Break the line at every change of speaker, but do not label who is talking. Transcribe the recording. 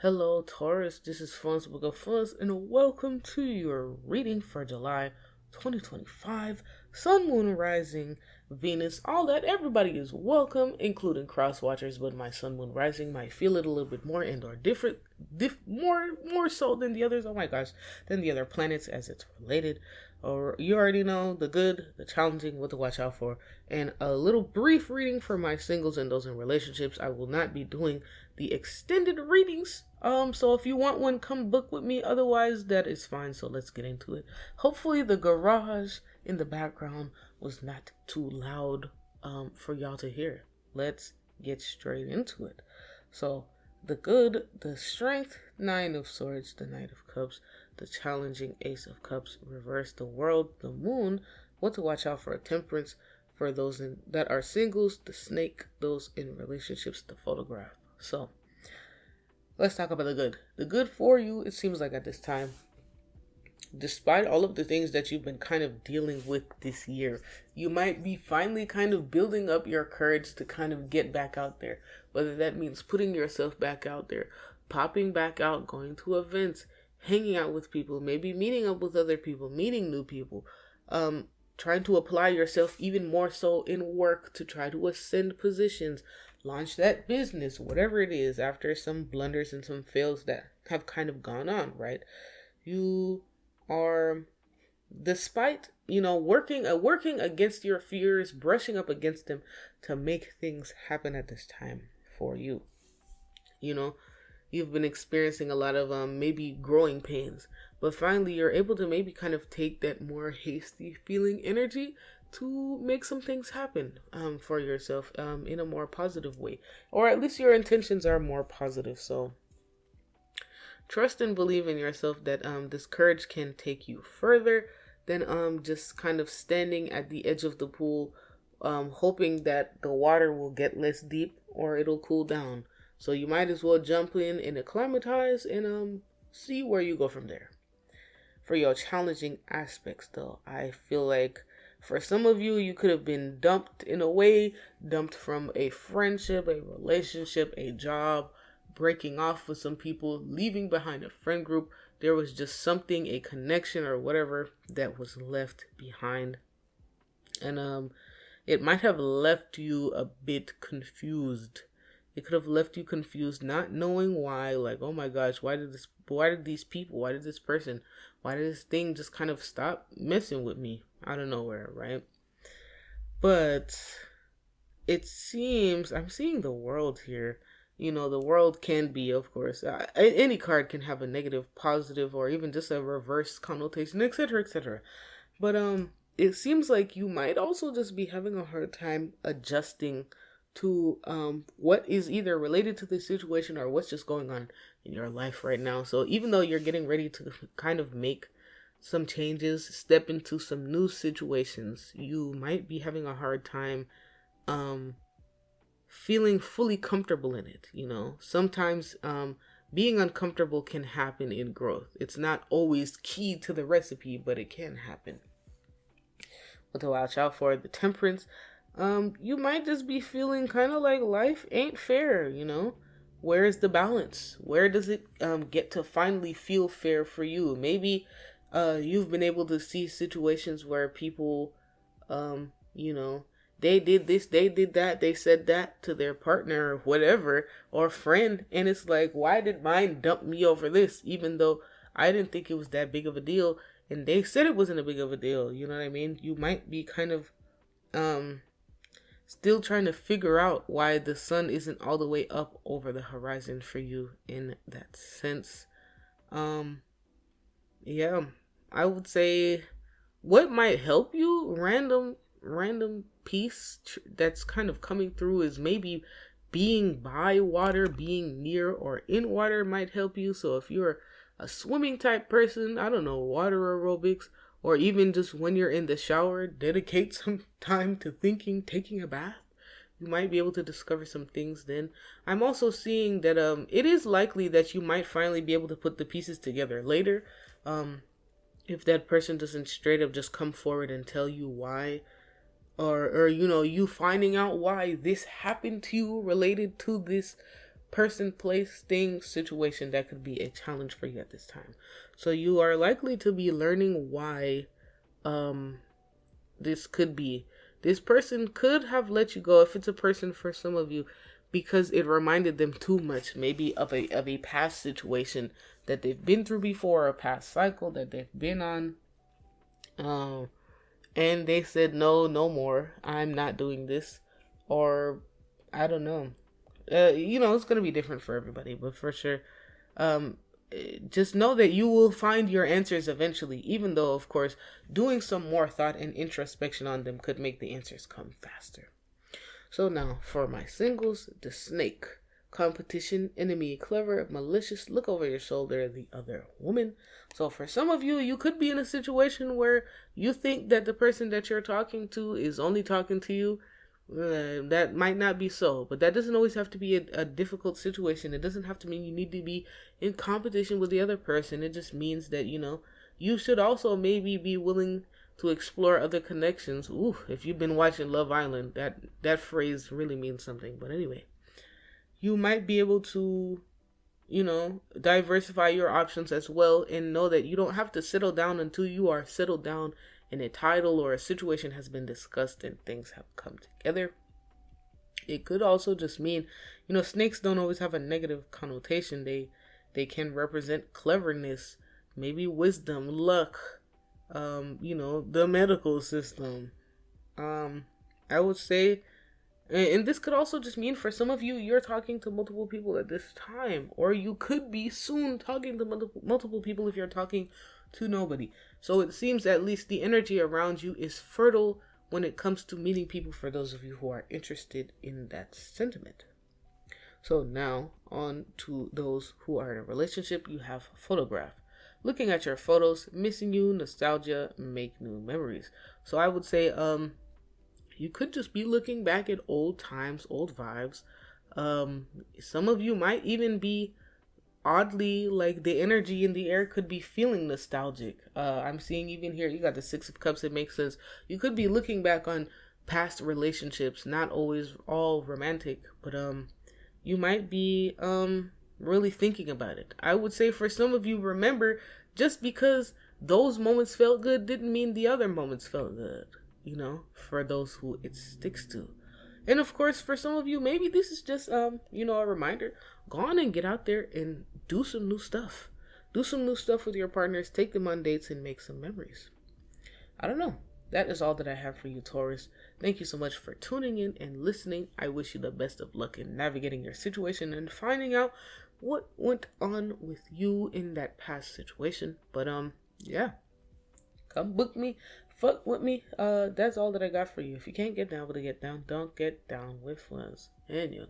Hello, Taurus. This is Fun's Book of Funs, and welcome to your reading for July 2025. Sun, Moon, Rising, Venus, all that. Everybody is welcome, including cross watchers. But my Sun, Moon, Rising might feel it a little bit more and or different, more so than the others. Oh my gosh, than the other planets as it's related. Or you already know the good, the challenging, what to watch out for, and a little brief reading for my singles and those in relationships. I will not be doing the extended readings. So if you want one, come book with me. Otherwise, that is fine. So let's get into it. Hopefully the garage in the background was not too loud for y'all to hear. Let's get straight into it. So the good, the strength, Nine of Swords, the Knight of Cups, the challenging Ace of Cups, reverse, the World, the Moon, what to watch out for, Temperance, for those that are singles, the Snake, those in relationships, the Photograph. So let's talk about the good. The good for you, it seems like at this time, despite all of the things that you've been kind of dealing with this year, you might be finally kind of building up your courage to kind of get back out there. Whether that means putting yourself back out there, popping back out, going to events, hanging out with people, maybe meeting up with other people, meeting new people, trying to apply yourself even more so in work to try to ascend positions, launch that business, whatever it is, after some blunders and some fails that have kind of gone on, right? You are, despite, working against your fears, brushing up against them to make things happen at this time for you. You've been experiencing a lot of maybe growing pains, but finally you're able to maybe kind of take that more hasty feeling energy to make some things happen for yourself in a more positive way, or at least your intentions are more positive. So trust and believe in yourself that this courage can take you further than just kind of standing at the edge of the pool, hoping that the water will get less deep or it'll cool down. So you might as well jump in and acclimatize and see where you go from there. For your challenging aspects, though, I feel like for some of you, you could have been dumped in a way, dumped from a friendship, a relationship, a job, breaking off with some people, leaving behind a friend group. There was just something, a connection or whatever that was left behind. And it might have left you a bit confused. It could have left you confused, not knowing why, like, oh my gosh, why did this person, why did this thing just kind of stop messing with me out of nowhere, right? But it seems, I'm seeing the world here. The world can be, of course, any card can have a negative, positive, or even just a reverse connotation, etc., etc. But it seems like you might also just be having a hard time adjusting to what is either related to this situation or what's just going on in your life right now. So even though you're getting ready to kind of make some changes, step into some new situations, you might be having a hard time feeling fully comfortable in it. Sometimes being uncomfortable can happen in growth. It's not always key to the recipe, but it can happen. What to watch out for, the Temperance. You might just be feeling kind of like life ain't fair, Where is the balance? Where does it get to finally feel fair for you? Maybe you've been able to see situations where people, they did this, they did that, they said that to their partner or whatever, or friend, and it's like, why did mine dump me over this, even though I didn't think it was that big of a deal, and they said it wasn't a big of a deal, you know what I mean? You might be kind of, still trying to figure out why the sun isn't all the way up over the horizon for you in that sense. Yeah, I would say what might help you, random piece that's kind of coming through, is maybe being by water, being near or in water might help you. So if you're a swimming type person, I don't know, water aerobics, or even just when you're in the shower, dedicate some time to thinking, taking a bath. You might be able to discover some things then. I'm also seeing that it is likely that you might finally be able to put the pieces together later. If that person doesn't straight up just come forward and tell you why, or you finding out why this happened to you related to this person, place, thing, situation that could be a challenge for you at this time. So you are likely to be learning why this could be. This person could have let you go, if it's a person for some of you, because it reminded them too much, maybe of a past situation that they've been through before, a past cycle that they've been on. And they said, no more. I'm not doing this. Or, I don't know. It's going to be different for everybody, but for sure, just know that you will find your answers eventually, even though, of course, doing some more thought and introspection on them could make the answers come faster. So now, for my singles, the snake. Competition, enemy, clever, malicious, look over your shoulder, the other woman. So for some of you, you could be in a situation where you think that the person that you're talking to is only talking to you. That might not be so, but that doesn't always have to be a difficult situation. It doesn't have to mean you need to be in competition with the other person. It just means that, you should also maybe be willing to explore other connections. Ooh, if you've been watching Love Island, that phrase really means something. But anyway, you might be able to, diversify your options as well, and know that you don't have to settle down until you are settled down and a title or a situation has been discussed and things have come together. It could also just mean, snakes don't always have a negative connotation. They can represent cleverness, maybe wisdom, luck, the medical system. I would say, and this could also just mean for some of you, you're talking to multiple people at this time, or you could be soon talking to multiple people if you're talking to nobody. So it seems at least the energy around you is fertile when it comes to meeting people, for those of you who are interested in that sentiment. So now on to those who are in a relationship. You have photograph. Looking at your photos, missing you, nostalgia, make new memories. So I would say, you could just be looking back at old times, old vibes. Some of you might even be oddly, like, the energy in the air could be feeling nostalgic. I'm seeing even here, you got the Six of Cups. It makes sense. You could be looking back on past relationships, not always all romantic, but you might be really thinking about it. I would say for some of you, remember, just because those moments felt good didn't mean the other moments felt good. For those who it sticks to. And of course, for some of you, maybe this is just, a reminder. Go on and get out there and do some new stuff. Do some new stuff with your partners. Take them on dates and make some memories. I don't know. That is all that I have for you, Taurus. Thank you so much for tuning in and listening. I wish you the best of luck in navigating your situation and finding out what went on with you in that past situation. But, yeah. Come book me. Fuck with me. That's all that I got for you. If you can't get down with it, get down. Don't get down with ones. And you.